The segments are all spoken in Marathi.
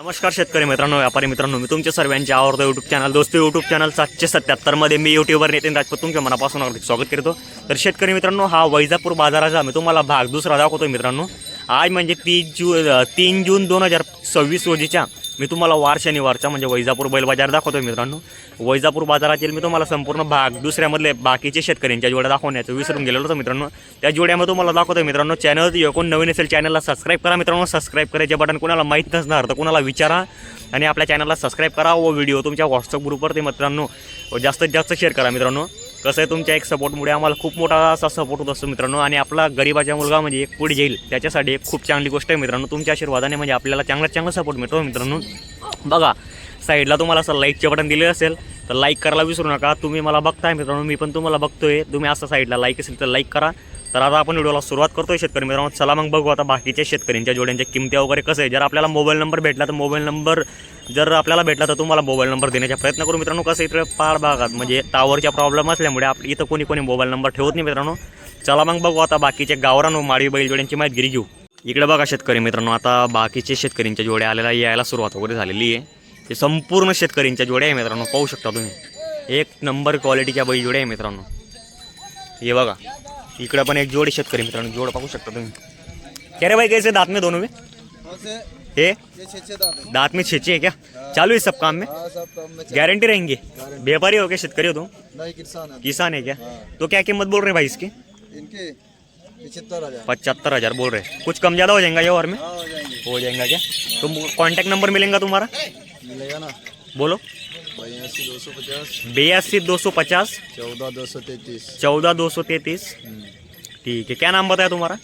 नमस्कार शेतकरी मित्रांनो, व्यापारी मित्रांनो, मी तुमच्या सर्वांचे आवडतो यूट्यूब चॅनल दोस्तो यूट्यूब चॅनल 777 मध्ये मी यूट्यूबर नितीन राजपूत तुमच्या मनापासून हार्दिक स्वागत करतो। तर शेतकरी मित्रांनो, हा वैजापूर बाजाराचा मी तुम्हाला भाग दुसरा दाखवतो मित्रांनो। आज म्हणजे 3 जून 2026 रोजीच्या मी तुम्हाला वार शनिवारचा म्हणजे वैजापूर बैल बाजार दाखवतोय मित्रांनो। वैजापूर बाजारातील मी तुम्हाला संपूर्ण भाग दुसऱ्यामधले बाकीचे शेतकऱ्यांच्या जोड्या दाखवण्याचं विसरून गेलेलो होतो मित्रांनो। त्या जोड्यामध्ये तुम्हाला दाखवतोय मित्रांनो। चॅनल कोण नवीन असेल चॅनलला सबस्क्राईब करा मित्रांनो। सबस्क्राईब करायचे बटन कोणाला माहीत नसणार तर कोणाला विचारा आणि आपल्या चॅनलला सबस्क्राईब करा व व्हिडिओ तुमच्या व्हॉट्सअप ग्रुपवर ते मित्रांनो जास्तीत जास्त शेअर करा मित्रांनो। कसं आहे, तुमच्या एक सपोर्टमुळे आम्हाला खूप मोठा असा सपोर्ट होत असतो मित्रांनो। आणि आपला गरीबाचा मुलगा म्हणजे एक पुढे जाईल त्याच्यासाठी एक खूप चांगली गोष्ट आहे मित्रांनो। तुमच्या आशीर्वादाने म्हणजे आपल्याला चांगला सपोर्ट मिळतो मित्रांनो। बघा साईडला तुम्हाला असं लाईकचे बटन दिले असेल तर लाईक करायला विसरू नका। तुम्ही मला बघताय मित्रांनो, मी पण तुम्हाला बघतोय। तुम्ही असं साईडला लाईक असेल तर लाईक करा। तर आता आपण व्हिडिओला सुरुवात करतोय शेतकरी मित्रांनो। चला मग बघू आता बाकीच्या शेतकऱ्यांच्या जोड्यांच्या किमती वगैरे कसं आहे। जर आपल्याला मोबाईल नंबर भेटला तर मोबाईल नंबर जर आपल्याला भेटला तर तुम्हाला मोबाईल नंबर देण्याचा प्रयत्न करू मित्रांनो। कसं इकडे पार भागात म्हणजे टावरच्या प्रॉब्लेम असल्यामुळे इथं कोणी मोबाईल नंबर ठेवत नाही मित्रांनो। चला मग बघू आता बाकीचे गावरान व माळी बैल जोड्यांची माहिती घेऊ। इकडे बघा शेतकरी मित्रांनो, आता बाकीचे शेतकऱ्यांच्या जोड्या आलेल्या यायला सुरुवात वगैरे झालेली आहे। हे संपूर्ण शेतकऱ्यांच्या जोड्या आहे मित्रांनो, पाहू शकता तुम्ही। एक नंबर क्वालिटीच्या बैल जोड्या आहे मित्रांनो। हे बघा इकडे पण एक जोडी शेतकरी मित्रांनो, जोड पाहू शकता तुम्ही। क्या रे भाई, कैसे दांत में दोनों में ये दांत में छेचे है क्या? चालू है सब काम में? गारंटी रहेंगे? व्यापारी हो क्या, शेतकरी हो तुम? नहीं, किसान है क्या? तो क्या कीमत बोल रहे भाई इसकी? इनके 75,000। 75,000 बोल रहे। कुछ कम ज़्यादा हो जाएगा ये और में? हो जाएगा क्या? तो कांटेक्ट नंबर मिलेगा तुम्हारा? मिलेगा ना, बोलो। 82 250 82 250 14 233। 14 233। ठीक है, क्या नाम बताया तुम्हारा?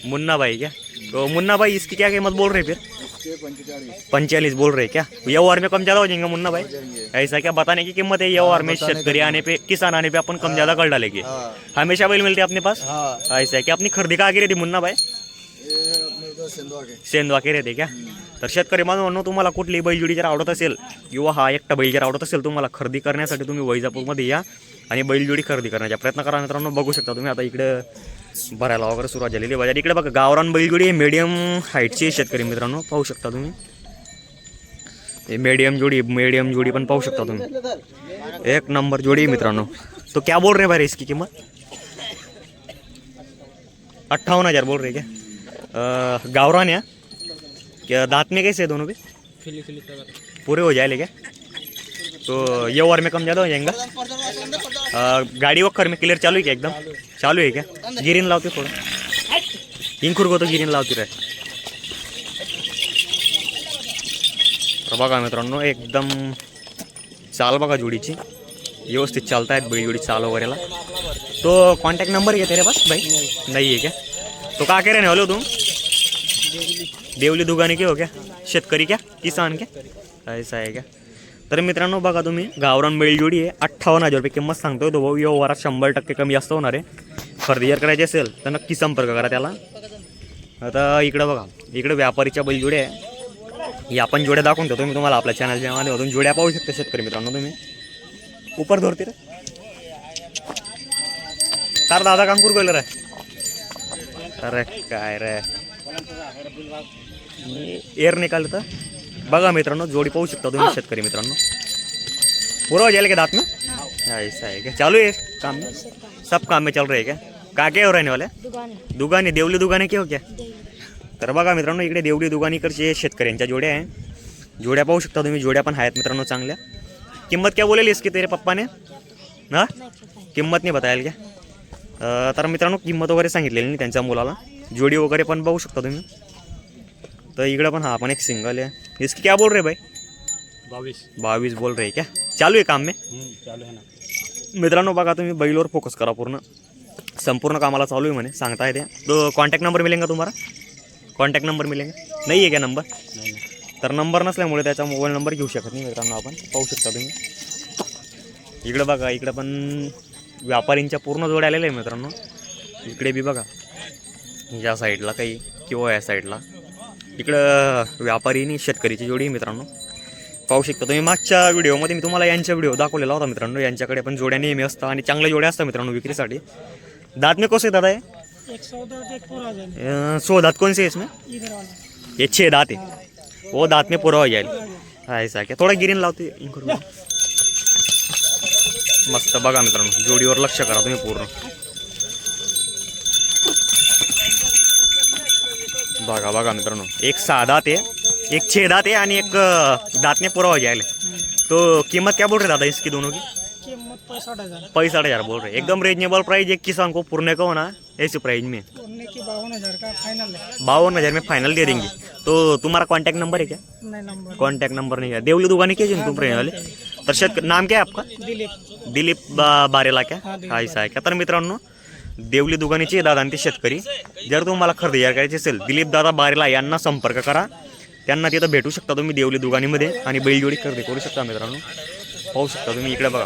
मुन्ना भाई क्या? तो मुन्ना भाई इसकी क्या कीमत बोल रहे फिर? इसके 45। 45 बोल रहे क्या? ये और में कम ज़्यादा हो जाएंगे मुन्ना भाई? जाएंगे। ऐसा क्या बताने की कीमत है? ये और में शेतकरी आने पे किसान आने पे अपन कम ज़्यादा कर डालेंगे। हाँ हमेशा बैल मिलते अपने पास? हाँ, ऐसा है क्या? अपनी खरेदी का आगे रहती मुन्ना भाई? ये अपने इधर सिंधवा के। सेंदवा के रहते क्या? तर शेतकरी बांधवांनो, तुम्हाला कुठली बैलजोडी जर आवडत असेल किंवा हा एकटा बैल जर आवडत असेल तुम्हाला खरेदी करण्यासाठी तुम्ही वैजापूरमध्ये या आणि बैलजोडी खरेदी करण्याचा प्रयत्न करा मित्रांनो। बघू शकता तुम्ही आता इकडे भरायला वगैरे सुरुवात झालेली बाजार। इकडे बघा गावरान बैलजोडी मीडियम हाईटची शेतकरी मित्रांनो, पाहू शकता तुम्ही। हे मीडियम जोडी पण पाहू शकता तुम्ही। एक नंबर जोडी मित्रांनो। तो क्या बोल रहे भाई इसकी कीमत? 58,000 बोल रहे क्या? गावरान है क्या? दांत में कैसे है दोनों भी? पूरे हो जाएंगे क्या? तो ये और में कम ज़्यादा हो जाएगा? गाड़ी वक्कर में क्लियर चालू है क्या? एकदम चालू है क्या? गिरीन लावते थोडं, इंखुर को तो गिरीन लावते रहे। तर बघा मित्रांनो, एकदम चाल बघा जोडीची व्यवस्थित चालतायत बैल जोडी चाल वगैरेला। तो कांटेक्ट नंबर है तेरे पास भाई? नहीं है क्या? तो का कह रहे हो तुम? देवली दुगाने के हो क्या? शेतकरी क्या, किसान क्या? ऐसा आहे क्या? तर मित्रांनो बघा तुम्ही, गावरान बैलजोडी आहे। 58,000 रुपये किंमत सांगतोय तो भाऊ। व्यवहारात 100% कमी जास्त होणार आहे। खरेदी जर करायची असेल तर नक्की संपर्क करा त्याला। आता इकडं बघा, इकडे व्यापारीच्या बैलजोड्या आहे। या आपण जोड्या दाखवून देतो मी तुम्हाला आपल्या चॅनलच्या माध्यमातून। जोड्या पाहू शकता शेतकरी मित्रांनो तुम्ही। ऊपर धरते रे तार दादा कांकूर गेलं रे। अरे काय रे, एअर निकाल तर बघा मित्रांनो, जोडी पाहू शकता तुम्ही शेतकरी मित्रांनो। पूरा हो जाएगा दांत में? ऐसा है क्या? चालू है काम में? सब काम में चल रहे क्या? क्या हो रहने वाले? दुगाने देवली दुगाने के हो क्या? तर बघा मित्रांनो, इकडे देवली दुगानीकडचे शेतकऱ्यांच्या जोड्या आहे। जोड्या पाहू शकता तुम्ही, जोड्या पण आहेत मित्रांनो चांगल्या। किंमत क्या बोलेली इसकी तेरे पप्पा ने? हां, किंमत नाही बतायल क्या? तर मित्रांनो किंमत वगैरे सांगितलेली नाही त्यांच्या मुलाला। जोडी वगैरे पण पाहू शकता तुम्ही। तर इकडे पण हा पण एक सिंगल है। इसकी क्या बोल रहे भाई? 22 बोल रहे क्या? चालू है काम में? चालू है ना। मित्रांनो बघा तुम्ही, बैलवर फोकस करा, पूर्ण संपूर्ण कामाला चालू आहे म्हणे, सांगता येते। तो कॉन्टॅक्ट नंबर मिलेगा तुम्हाला? कॉन्टॅक्ट नंबर मिलेगा? नाही आहे क्या नंबर? तर नंबर नसल्यामुळे त्याचा मोबाईल नंबर घेऊ शकत नाही मित्रांनो आपण, पाहू शकता तुम्ही। इकडे बघा, इकडे पण व्यापारींच्या पूर्ण जोड्या आलेल्या आहे मित्रांनो। इकडे बी बघा, या साईडला काही किंवा या साईडला इकडं व्यापारीनी शेतकरीची जोडी मित्रांनो, पाहू शकता तुम्ही। मागच्या व्हिडिओमध्ये मी तुम्हाला यांचा व्हिडिओ दाखवलेला होता मित्रांनो। यांच्याकडे पण जोड्या नेहमी असतात आणि चांगल्या जोड्या असतात मित्रांनो विक्रीसाठी। दांत में कौन से दादा है? एक 14 एक पूरा 100 दांत कौन से है इसमें? इधर वाला ये 6 दांत है। वो दांत में पूरा हो जाएगा. ऐसा क्या थोडा गिरीन लावते इकडून. मस्त बघा मित्रांनो, जोडीवर लक्ष करा तुम्ही पूर्ण. बघा बघा मित्रांनो, एक 6 दांत है, एक 6 दांत है आणि एक दांत में पूरा हो जाएगा. तो कीमत क्या बोल रहे दादा इसकी दोनों की? कीमत 65,000. 65,000 बोल रहे. एकदम रीजनेबल प्राइस. एक किसान को पूर्ण को ना ऐसी प्राइस में उनने की 52,000 का फाइनल है. 52,000 में फाइनल दे देंगे. तो तुम्हारा कांटेक्ट नंबर है क्या? नहीं नंबर. कांटेक्ट नंबर नहीं है. देवली दुकानी के जिन तुम वाले. तर नाम क्या आहे आपका? दिलीप. दिलीप बारेला क्या? हा, दिलीप. हा ऐसा आहे का? तर मित्रांनो, देवली दुकानीचे दादा आणि ते शेतकरी. जर तुम्हाला खरेदी करायची असेल, दिलीप दादा बारेला यांना संपर्क करा. त्यांना तिथं भेटू शकता तुम्ही देवली दुकानीमध्ये आणि बैलजोडी खरेदी करू शकता मित्रांनो. पाहू शकता तुम्ही इकडे बघा.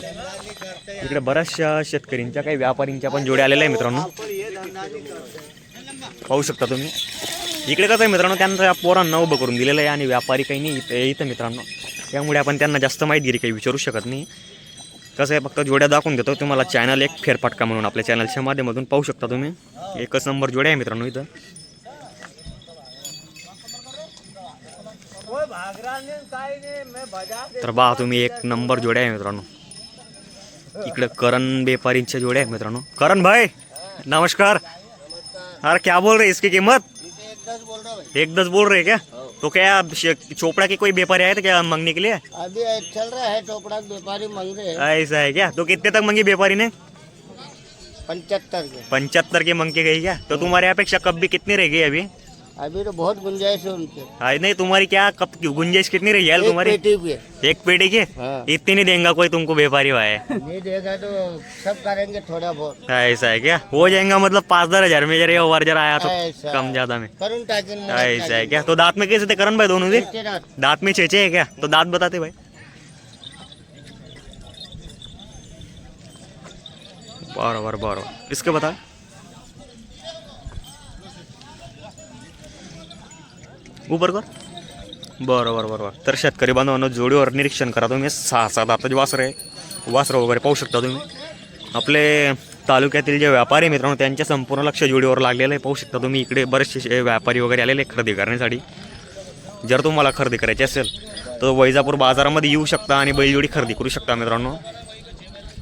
इकडे बऱ्याचशा शेतकऱ्यांच्या काही व्यापारींच्या पण जोड्या आलेल्या आहे मित्रांनो. पाहू शकता तुम्ही. इकडे कसं आहे मित्रांनो, त्यांना पोरांना उभं करून दिलेलं आहे आणि व्यापारी काही नाही इथं मित्रांनो. त्यामुळे आपण त्यांना जास्त माहितीगिरी काही विचारू शकत नाही. कसं आहे, फक्त जोड्या दाखवून देतो तुम्हाला. चॅनल एक फेरफटका म्हणून आपल्या चॅनलच्या माध्यमातून पाहू शकता तुम्ही. एकच नंबर जोड्या आहे मित्रांनो इथं. तर बघा तुम्ही, एक नंबर जोड्या आहे मित्रांनो. इकडे करण व्यापारींच्या जोड्या आहेत मित्रांनो. करण भाई नमस्कार. अरे क्या बोल रहे इसकी कीमत? 1.10 बोल रहे क्या? तो क्या चोपड़ा के कोई व्यापारी आए थे क्या मांगने के लिए? अभी चल रहा है चोपड़ा व्यापारी मांग रहे हैं ऐसा है क्या? तो कितने तक मांगी व्यापारी ने? 75 के. 75 के मांग के गई क्या? तो तुम्हारी अपेक्षा कब भी कितनी रहेगी अभी? अभी तो बहुत गुंजाइश है उनके. नहीं तुम्हारी क्या कब गुंजाइश कितनी रहेगी यार एक तुम्हारी? पेटी पे. एक पेटी के हाँ. इतनी नहीं देंगे कोई तुमको व्यापारी भाई. नहीं देगा तो सब करेंगे थोड़ा बहुत. ऐसा है क्या? हो जाएगा मतलब 5-10 हजार में जरा ओवर जरा आया तो ऐसा. कम ज्यादा में. करून टाकेन. ऐसा है क्या? तो दांत में कैसे थे करण भाई दोनों भी? दांत में 6 है क्या? तो दांत बताते भाई. बरोबर. इसके बता. ऊपर कर. बरोबर. तर शेतकरी बांधवांनो, जोडीवर निरीक्षण करा तुम्ही. 6-7 दाताचे वासरं वगैरे पाहू शकता तुम्ही. आपले तालुक्यातील जे व्यापारी मित्रांनो, त्यांच्या संपूर्ण लक्ष जोडीवर लागलेलं आहे. पाहू शकता तुम्ही. इकडे बरेचसे व्यापारी वगैरे आलेले खरेदी करण्यासाठी. जर तुम्हाला खरेदी करायची असेल तर वैजापूर बाजारामध्ये येऊ शकता आणि बैलजोडी खरेदी करू शकता मित्रांनो.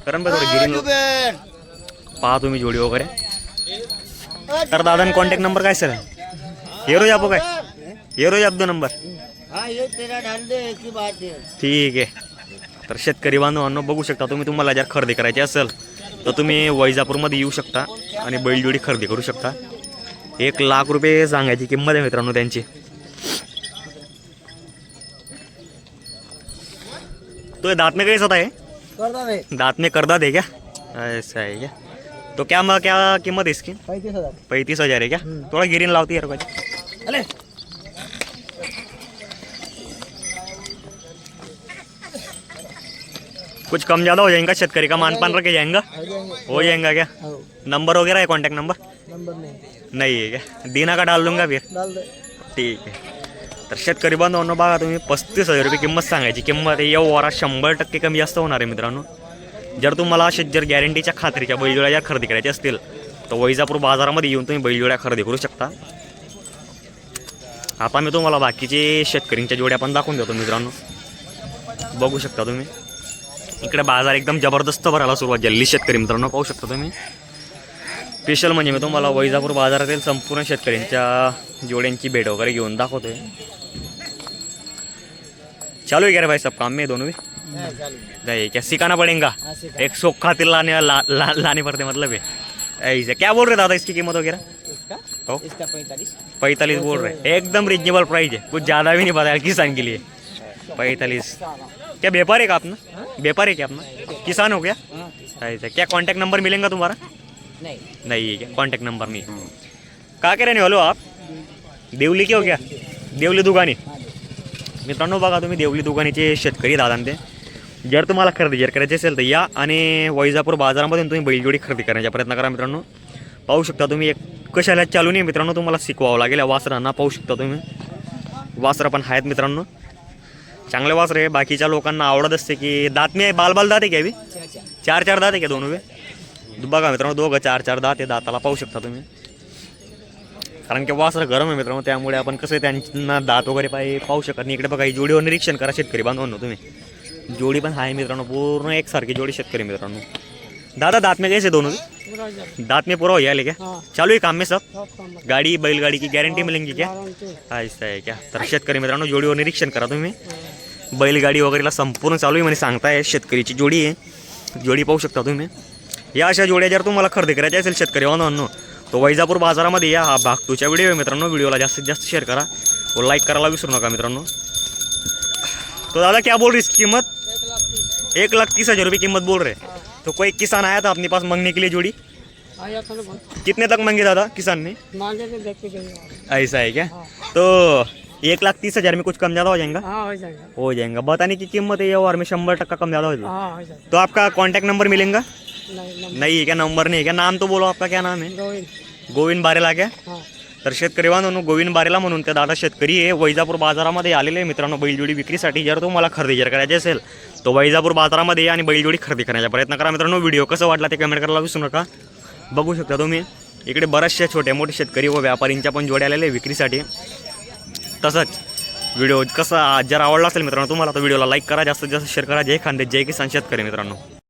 कारण बघा गिरीन पहा तुम्ही जोडी वगैरे. तर दादा कॉन्टॅक्ट नंबर काय सर? ये रोज आपको काय? ये रोज आप 2 नंबर. हाँ ये तेरा डाल दे, एक ही बात है. ठीक आहे. तर शेतकरी बांधवांनो बघू शकता तुम्ही. तुम्हाला जर खरेदी करायची असेल तर तुम्ही वैजापूरमध्ये येऊ शकता आणि बैलजोडी खरेदी करू शकता. 1 लाख रुपये सांगायची किंमत आहे मित्रांनो त्यांची. तो दांत में कैसा है? दांत में करदा दे क्या? ऐसा है क्या? तो क्या कीमत है इसकी? 35,000. 35,000 है क्या? थोड़ा गिरीन लावती यार भाई. अरे कुछ कम ज़्यादा हो जाएगा. शेतकरी का मानपान रखे जाएगा. हो जाएगा क्या? नंबर वगैरह है कांटेक्ट नंबर? नंबर नहीं है क्या? दीना का डाल दूंगा फिर. डाल दे. ठीक आहे. तर शेतकरी बांधवांनो बघा तुम्ही, 35,000 रुपये किंमत सांगायची. किंमत या वारात 100% कमी जास्त होणार आहे मित्रांनो. जर तुम्हाला असे जर गॅरंटीच्या खात्रीच्या बैलजोड्या जर खरेदी करायच्या असतील तर वैजापूर बाजारामध्ये येऊन तुम्ही बैलजोड्या खरेदी करू शकता. आता मी तुम्हाला बाकीचे शेतकऱ्यांच्या जोड्या पण दाखवून देतो मित्रांनो. बघू शकता तुम्ही. इकडे बाजार एकदम जबरदस्त भरायला सुरुवात झालेली शेतकरी मित्रांनो. पाहू शकता तुम्ही. स्पेशल म्हणजे मी तुम्हाला वैजापूर बाजारातील संपूर्ण शेतकऱ्यांच्या जोड्यांची भेट वगैरे घेऊन दाखवतोय. चालू है क्या रे भाई सब काम में दोनों भी? नहीं क्या सिखाना पड़ेगा? एक सोख खातिर लाने पड़ते मतलब है. ऐसे क्या बोल रहे दादा इसकी कीमत वगैरह? इसका हो? इसका 45. 45 बोल रहे. एकदम रिजनेबल प्राइस है. कुछ ज़्यादा भी नहीं बताया किसान के लिए. 45. क्या व्यापार है क्या अपना? व्यापार है क्या अपना? किसान हो गया? ऐसा क्या कांटेक्ट नंबर मिलेगा तुम्हारा? नहीं है क्या? कांटेक्ट नंबर नहीं. कहाँ के रहने वाले हो आप? देवली के हो क्या? देवली दुकानी. मित्रांनो बघा तुम्ही, देवली दुकानीचे शेतकरी दादा ते. जर तुम्हाला खरेदी जर करायची असेल तर या आणि वैजापूर बाजारामधून तुम्ही बैलजोडी खरेदी करण्याचा प्रयत्न करा मित्रांनो. पाहू शकता तुम्ही. एक कशाला चालू नाही मित्रांनो, तुम्हाला शिकवावं लागेल. वासरांना पाहू शकता तुम्ही. वासरं पण आहेत मित्रांनो. चांगले वासर आहे. बाकीच्या लोकांना आवडत असते की दात मी बाल दात आहे क्या बी? 4 दात आहे क्या दोनों बी? बघा मित्रांनो, दोघं 4 दात आहे. दाताला पाहू शकता तुम्ही. कारण की वासर गरम आहे मित्रांनो, त्यामुळे आपण कसं आहे त्यांना दात वगैरे पाहू शकत नाही. इकडे बघा ही जोडीवर निरीक्षण करा शेतकरी बांधवांनो तुम्ही. जोडी पण आहे मित्रांनो, पूर्ण एकसारखी जोडी शेतकरी मित्रांनो. दादा दांत में कैसे दोनों पूरा हजार दांत में पूरा हो गया क्या? हाँ चालू है काम में सब. सब काम बता गाड़ी बैलगाड़ी की गॅरंटी मिलेंगी क्या? गारंटी ऐसा आहे क्या? तर शेतकरी मित्रांनो जोडीवर निरीक्षण करा तुम्ही. बैलगाडी वगैरेला संपूर्ण चालू आहे म्हणे सांगताय. शेतकरीची जोडी आहे, जोडी पाहू शकता तुम्ही. या अशा जोड्या जर तुम्हाला खरेदी करायची असेल शेतकरी बांधवांनो तो वैजापूर बाजारामध्ये या. हा भाग तुझ्या व्हिडिओ आहे मित्रांनो. व्हिडिओला जास्तीत जास्त शेअर करा व लाईक करायला विसरू नका मित्रांनो. तो दादा क्या बोल रही इसकी कीमत? 1,30,000 रुपये कीमत बोल रहे. तो कोई किसान आया था अपने पास मांगने के लिए जोड़ी, आया था ना बहुत कितने तक मांगे दादा किसान ने? मांगे थे देख के गए ऐसा है क्या? हाँ तो 1,30,000 में कुछ कम ज़्यादा हो जाएगा? हाँ हो जाएगा हो जाएगा. बताने की कीमत है ये और में 100% कम ज़्यादा हो जाएगा. हाँ हो जाएगा तो आपका कांटेक्ट नंबर मिलेगा? नहीं नहीं है क्या? नंबर नहीं है क्या? नाम तो बोलो आपका, क्या नाम है? गोविंद गोविंद बारेला क्या? हाँ तर शेतकरी बांधवांनो गोविंद बारेला म्हणून त्या दादा शेतकरी आहे. वैजापूर बाजारामध्ये आलेले आहे मित्रांनो बैलजोडी विक्रीसाठी. जर तुम्हाला खरेदी जर करायची असेल तो वैजापूर बाजारामध्ये या आणि बैलजोडी खरेदी करण्याचा प्रयत्न करा मित्रांनो. व्हिडिओ कसा वाटला ते कमेंट करायला विसरू नका. बघू शकता तुम्ही इकडे बऱ्याचशा छोटे मोठे शेतकरी व व्यापारींच्या पण जोड्या आलेल्या आहे विक्रीसाठी. तसंच व्हिडिओ कसा जर आवडला असेल मित्रांनो तुम्हाला तर व्हिडिओला लाईक करा, जास्तीत जास्त शेअर करा. जय खानदेश, जय किसान शेतकरी मित्रांनो.